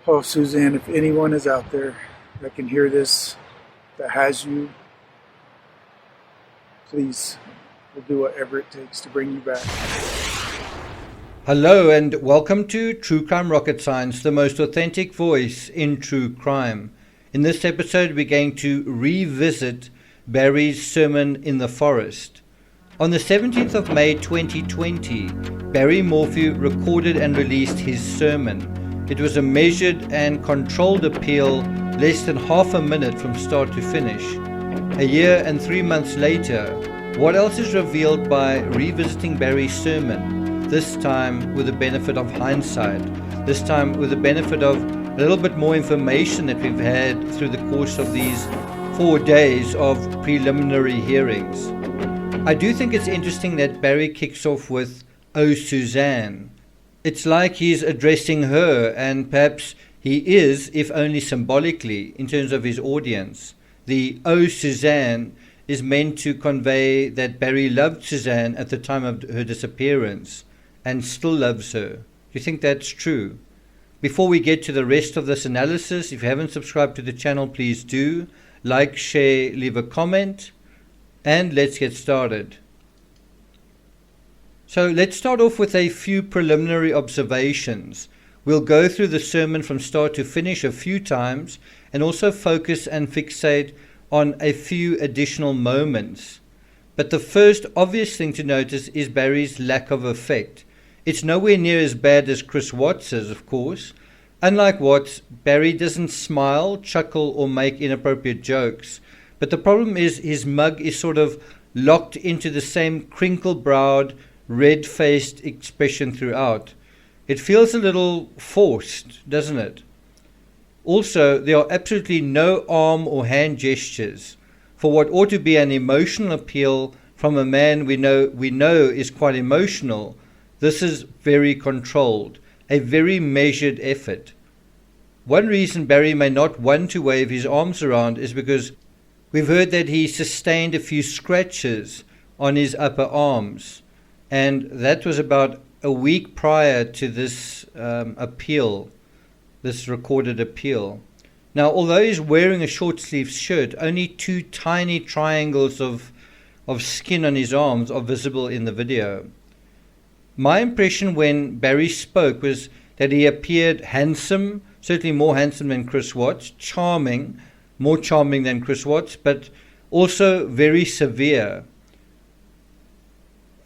Oh, Suzanne, if anyone is out there that can hear this, that has you, please, we'll do whatever it takes to bring you back. Hello and welcome to True Crime Rocket Science, the most authentic voice in true crime. In this episode, we're going to revisit Barry's sermon in the forest. On the 17th of May 2020, Barry Morphew recorded and released his sermon. It was a measured and controlled appeal, less than half a minute from start to finish. A year and 3 months later, what else is revealed by revisiting Barry's sermon? This time with the benefit of hindsight, this time with the benefit of a little bit more information that we've had through the course of these 4 days of preliminary hearings. I do think it's interesting that Barry kicks off with, "Oh, Suzanne." It's like he's addressing her, and perhaps he is, if only symbolically, in terms of his audience. The "Oh, Suzanne" is meant to convey that Barry loved Suzanne at the time of her disappearance and still loves her. Do you think that's true? Before we get to the rest of this analysis, if you haven't subscribed to the channel, please do. Like, share, leave a comment, and let's get started. So let's start off with a few preliminary observations. We'll go through the sermon from start to finish a few times and also focus and fixate on a few additional moments. But the first obvious thing to notice is Barry's lack of effect. It's nowhere near as bad as Chris Watts's, of course. Unlike Watts, Barry doesn't smile, chuckle, or make inappropriate jokes. But the problem is his mug is sort of locked into the same crinkle-browed, red-faced expression throughout. It feels a little forced, doesn't it? Also, there are absolutely no arm or hand gestures. For what ought to be an emotional appeal from a man we know is quite emotional, this is very controlled, a very measured effort. One reason Barry may not want to wave his arms around is because we've heard that he sustained a few scratches on his upper arms. And that was about a week prior to this appeal, this recorded appeal. Now, although he's wearing a short-sleeved shirt, only 2 tiny triangles of skin on his arms are visible in the video. My impression when Barry spoke was that he appeared handsome, certainly more handsome than Chris Watts, charming, more charming than Chris Watts, but also very severe.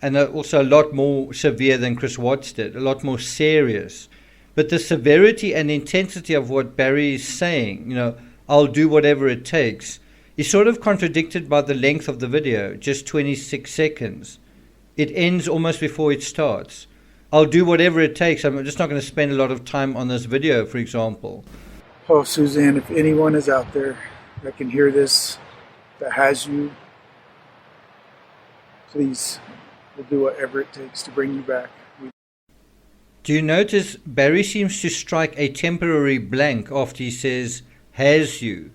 And also a lot more severe than Chris Watts did, a lot more serious. But the severity and intensity of what Barry is saying, I'll do whatever it takes, is sort of contradicted by the length of the video, just 26 seconds. It ends almost before it starts. I'll do whatever it takes. I'm just not going to spend a lot of time on this video, for example. Oh, Suzanne, if anyone is out there that can hear this, that has you, please, we'll do whatever it takes to bring you back. Do you notice Barry seems to strike a temporary blank after he says, "has you"?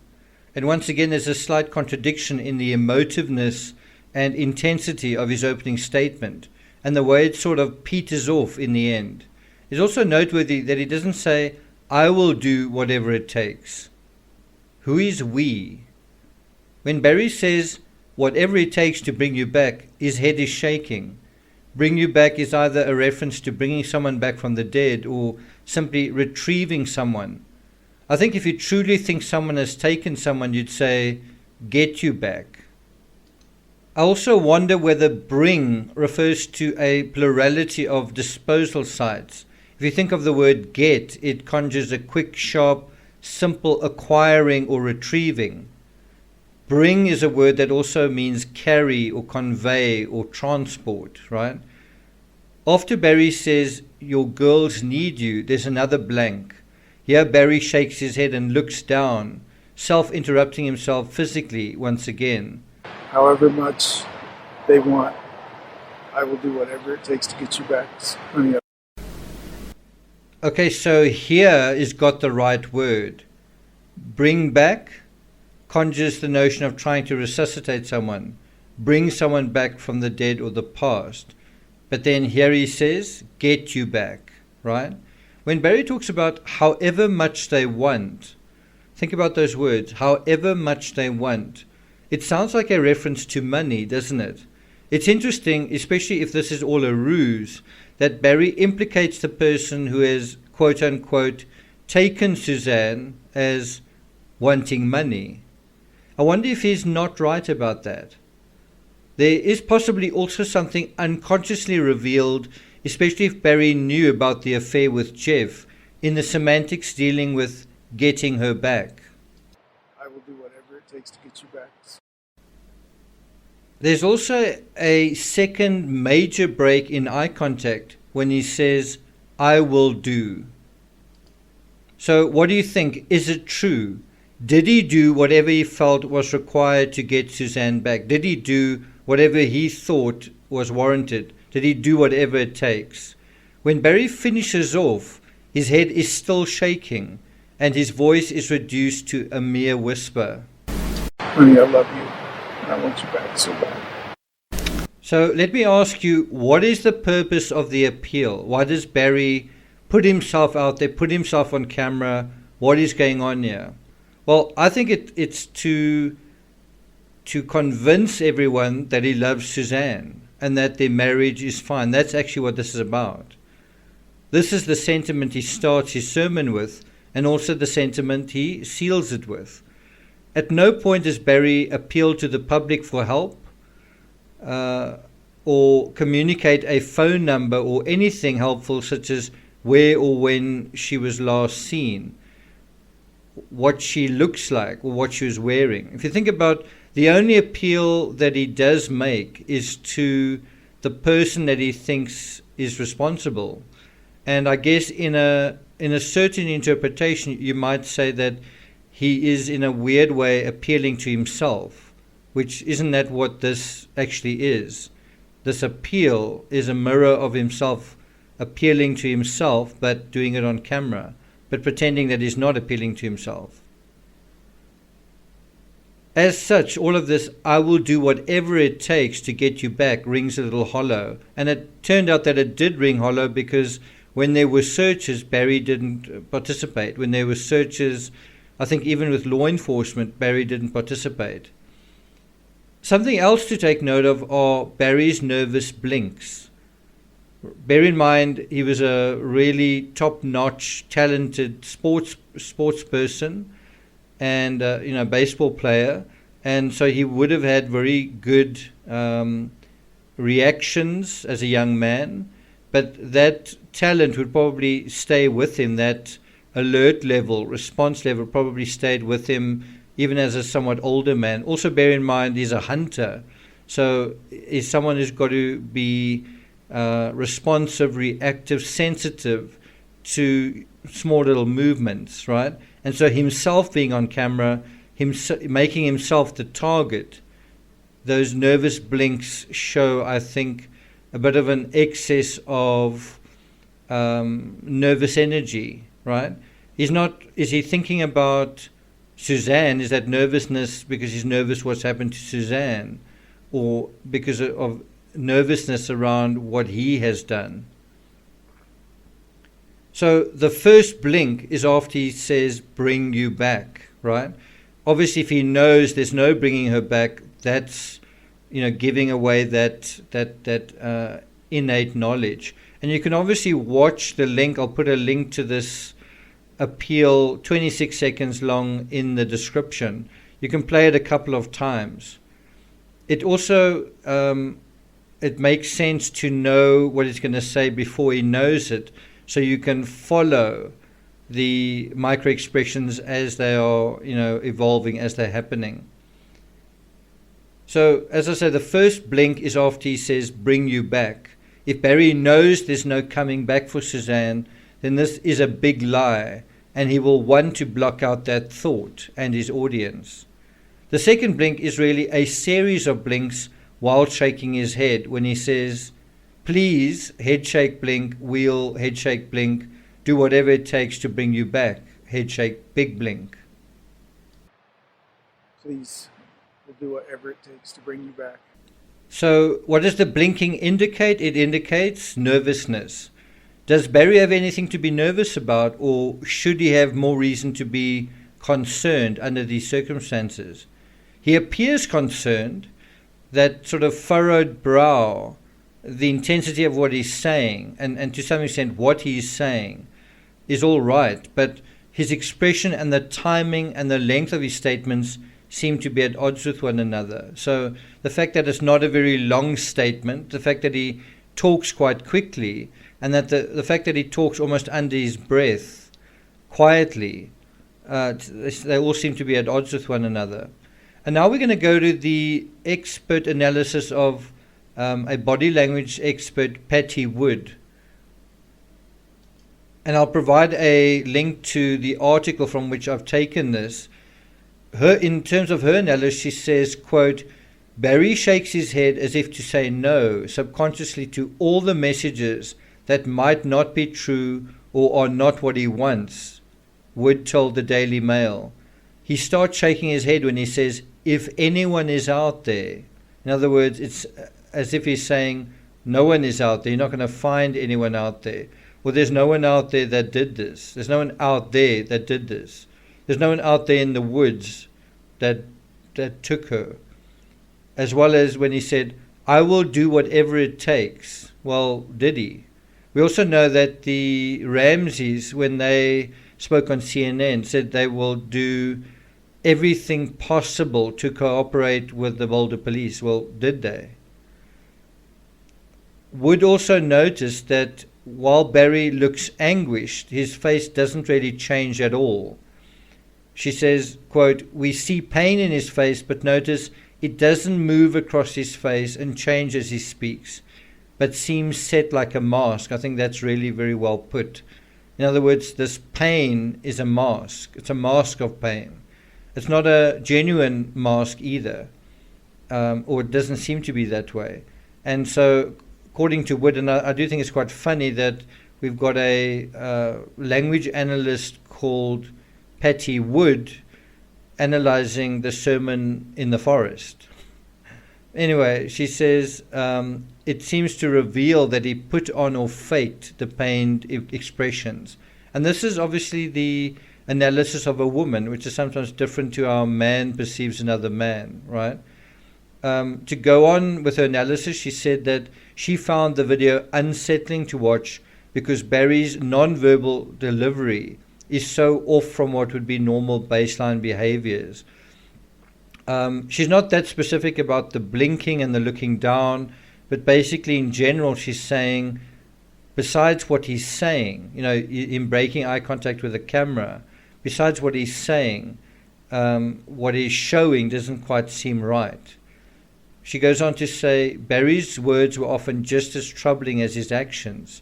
And once again, there's a slight contradiction in the emotiveness and intensity of his opening statement, and the way it sort of peters off in the end. It's also noteworthy that he doesn't say, "I will do whatever it takes." Who is we? When Barry says, "whatever it takes to bring you back," his head is shaking. Bring you back is either a reference to bringing someone back from the dead or simply retrieving someone. I think if you truly think someone has taken someone, you'd say, "get you back." I also wonder whether bring refers to a plurality of disposal sites. If you think of the word get, it conjures a quick, sharp, simple acquiring or retrieving. Bring is a word that also means carry or convey or transport, right? After Barry says, "your girls need you," there's another blank. Here Barry shakes his head and looks down, self-interrupting himself physically once again. However much they want, I will do whatever it takes to get you back. Honey. Okay, so here is got the right word. Bring back conjures the notion of trying to resuscitate someone, bring someone back from the dead or the past. But then here he says, get you back, right? When Barry talks about however much they want, think about those words, however much they want. It sounds like a reference to money, doesn't it? It's interesting, especially if this is all a ruse, that Barry implicates the person who has, quote unquote, taken Suzanne as wanting money. I wonder if he's not right about that. There is possibly also something unconsciously revealed, especially if Barry knew about the affair with Jeff, in the semantics dealing with getting her back. I will do whatever it takes to get you back. There's also a second major break in eye contact when he says, I will do. So what do you think? Is it true? Did he do whatever he felt was required to get Suzanne back? Did he do whatever he thought was warranted? Did he do whatever it takes? When Barry finishes off, his head is still shaking and his voice is reduced to a mere whisper. Honey, I love you. I want you back so bad. So let me ask you, what is the purpose of the appeal? Why does Barry put himself out there, put himself on camera? What is going on here? Well, I think it's to convince everyone that he loves Suzanne and that their marriage is fine. That's actually what this is about. This is the sentiment he starts his sermon with, and also the sentiment he seals it with. At no point does Barry appeal to the public for help or communicate a phone number or anything helpful, such as where or when she was last seen, what she looks like, or what she was wearing. If you think about, the only appeal that he does make is to the person that he thinks is responsible. And I guess in a certain interpretation, you might say that he is in a weird way appealing to himself, which isn't that what this actually is. This appeal is a mirror of himself appealing to himself, but doing it on camera, but pretending that he's not appealing to himself. As such, all of this, I will do whatever it takes to get you back, rings a little hollow. And it turned out that it did ring hollow because when there were searches, Barry didn't participate. When there were searches, I think even with law enforcement, Barry didn't participate. Something else to take note of are Barry's nervous blinks. Bear in mind, he was a really top-notch, talented sports person and baseball player, and so he would have had very good reactions as a young man, but that talent would probably stay with him, that alert level, response level probably stayed with him even as a somewhat older man. Also bear in mind he's a hunter, so he's someone who's got to be responsive, reactive, sensitive to small little movements, right? And so himself being on camera, making himself the target, those nervous blinks show, I think, a bit of an excess of nervous energy, right? Is he thinking about Suzanne? Is that nervousness because he's nervous what's happened to Suzanne, or because of nervousness around what he has done? So the first blink is after he says, bring you back, right? Obviously, if he knows there's no bringing her back, that's, giving away that innate knowledge. And you can obviously watch the link. I'll put a link to this appeal, 26 seconds long, in the description. You can play it a couple of times. It also, it makes sense to know what he's going to say before he knows it, so you can follow the micro expressions as they are, evolving, as they're happening. So, as I said, the first blink is after he says, bring you back. If Barry knows there's no coming back for Suzanne, then this is a big lie, and he will want to block out that thought and his audience. The second blink is really a series of blinks while shaking his head when he says, please, head shake, blink, wheel, head shake, blink, do whatever it takes to bring you back, head shake, big blink. Please, we'll do whatever it takes to bring you back. So what does the blinking indicate? It indicates nervousness. Does Barry have anything to be nervous about, or should he have more reason to be concerned under these circumstances? He appears concerned, that sort of furrowed brow, the intensity of what he's saying, and to some extent what he's saying, is all right, but his expression and the timing and the length of his statements seem to be at odds with one another. So the fact that it's not a very long statement, the fact that he talks quite quickly, and that the fact that he talks almost under his breath, quietly, they all seem to be at odds with one another. And now we're going to go to the expert analysis of a body language expert, Patti Wood. And I'll provide a link to the article from which I've taken this. In terms of her analysis, she says, quote, Barry shakes his head as if to say no, subconsciously, to all the messages that might not be true or are not what he wants, Wood told the Daily Mail. He starts shaking his head when he says, if anyone is out there. In other words, it's as if he's saying, no one is out there. You're not going to find anyone out there. Well, there's no one out there that did this. There's no one out there that did this. There's no one out there in the woods that took her. As well as when he said, I will do whatever it takes. Well, did he? We also know that the Ramseys, when they spoke on CNN, said they will do everything possible to cooperate with the Boulder police. Well, did they? Wood also noticed that while Barry looks anguished, his face doesn't really change at all. She says, quote, we see pain in his face, but notice it doesn't move across his face and change as he speaks, but seems set like a mask. I think that's really very well put. In other words, this pain is a mask. It's a mask of pain. It's not a genuine mask either, or it doesn't seem to be that way. And so, according to Wood, and I do think it's quite funny that we've got a language analyst called Patti Wood analyzing the sermon in the forest. Anyway, she says, it seems to reveal that he put on or faked the pained expressions. And this is obviously the analysis of a woman, which is sometimes different to how a man perceives another man, right? To go on with her analysis, she said that she found the video unsettling to watch because Barry's non-verbal delivery is so off from what would be normal baseline behaviors. She's not that specific about the blinking and the looking down, but basically in general she's saying, besides what he's saying, in breaking eye contact with the camera, besides what he's saying, what he's showing doesn't quite seem right. She goes on to say, Barry's words were often just as troubling as his actions.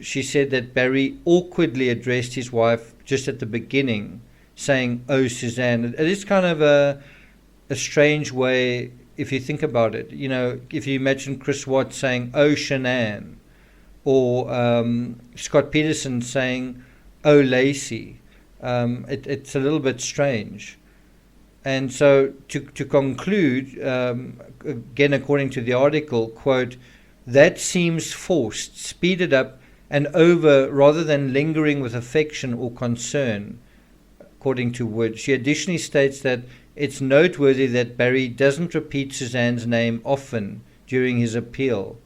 She said that Barry awkwardly addressed his wife just at the beginning, saying, oh, Suzanne. It is kind of a strange way, if you think about it. If you imagine Chris Watts saying, oh, Shanann, or Scott Peterson saying, oh, Lacey. It's a little bit strange. And so to conclude, again, according to the article, quote, that seems forced, speeded up, and over rather than lingering with affection or concern, according to Wood. She additionally states that it's noteworthy that Barry doesn't repeat Suzanne's name often during his appeal,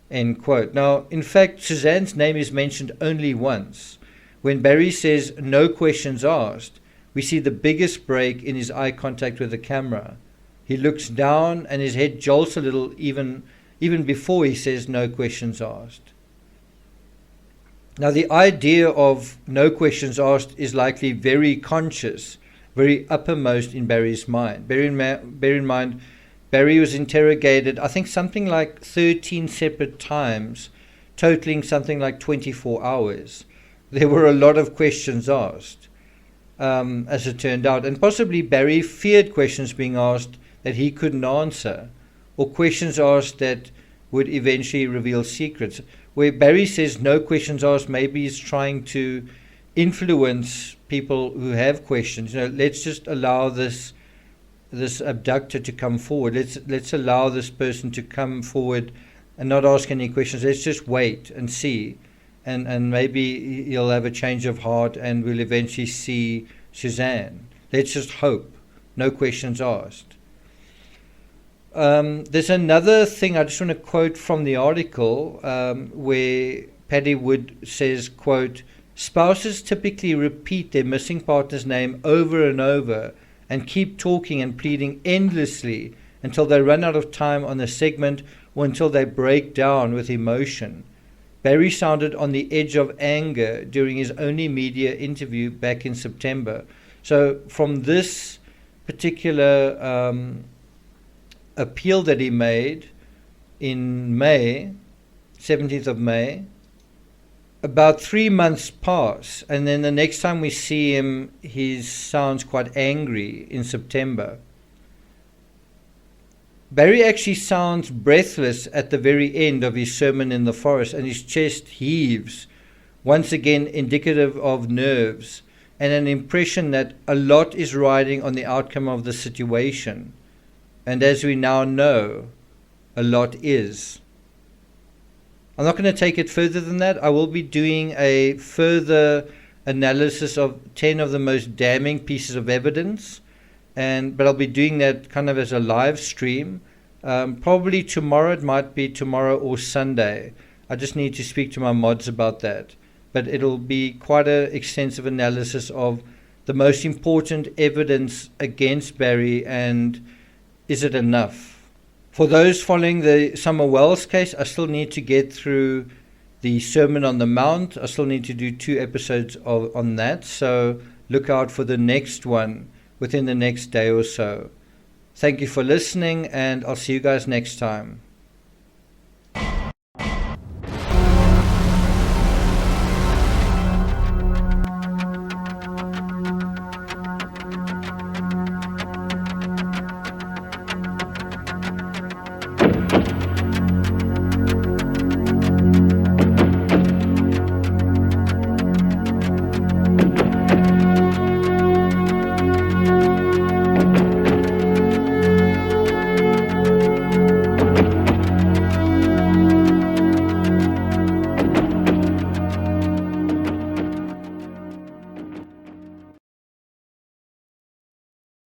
end quote. Now, in fact, Suzanne's name is mentioned only once. When Barry says, no questions asked, we see the biggest break in his eye contact with the camera. He looks down and his head jolts a little even before he says, no questions asked. Now, the idea of no questions asked is likely very conscious, very uppermost in Barry's mind. Bear in mind, Barry was interrogated, I think something like 13 separate times, totaling something like 24 hours. There were a lot of questions asked, as it turned out. And possibly Barry feared questions being asked that he couldn't answer, or questions asked that would eventually reveal secrets. Where Barry says no questions asked, maybe he's trying to influence people who have questions. Let's just allow this abductor to come forward. Let's allow this person to come forward and not ask any questions. Let's just wait and see. and maybe he'll have a change of heart and we'll eventually see Suzanne. Let's just hope. No questions asked. There's another thing I just want to quote from the article where Patti Wood says, quote, "Spouses typically repeat their missing partner's name over and over and keep talking and pleading endlessly until they run out of time on the segment or until they break down with emotion. Barry sounded on the edge of anger during his only media interview back in September." So from this particular appeal that he made in May, 17th of May, about 3 months pass, and then the next time we see him, he sounds quite angry in September. Barry actually sounds breathless at the very end of his sermon in the forest, and his chest heaves, once again indicative of nerves and an impression that a lot is riding on the outcome of the situation. And as we now know, a lot is. I'm not going to take it further than that. I will be doing a further analysis of 10 of the most damning pieces of evidence, but I'll be doing that kind of as a live stream. Probably tomorrow. It might be tomorrow or Sunday. I just need to speak to my mods about that. But it'll be quite an extensive analysis of the most important evidence against Barry and is it enough? For those following the Summer Wells case, I still need to get through the Sermon on the Mount. I still need to do 2 episodes on that. So look out for the next one within the next day or so. Thank you for listening, and I'll see you guys next time.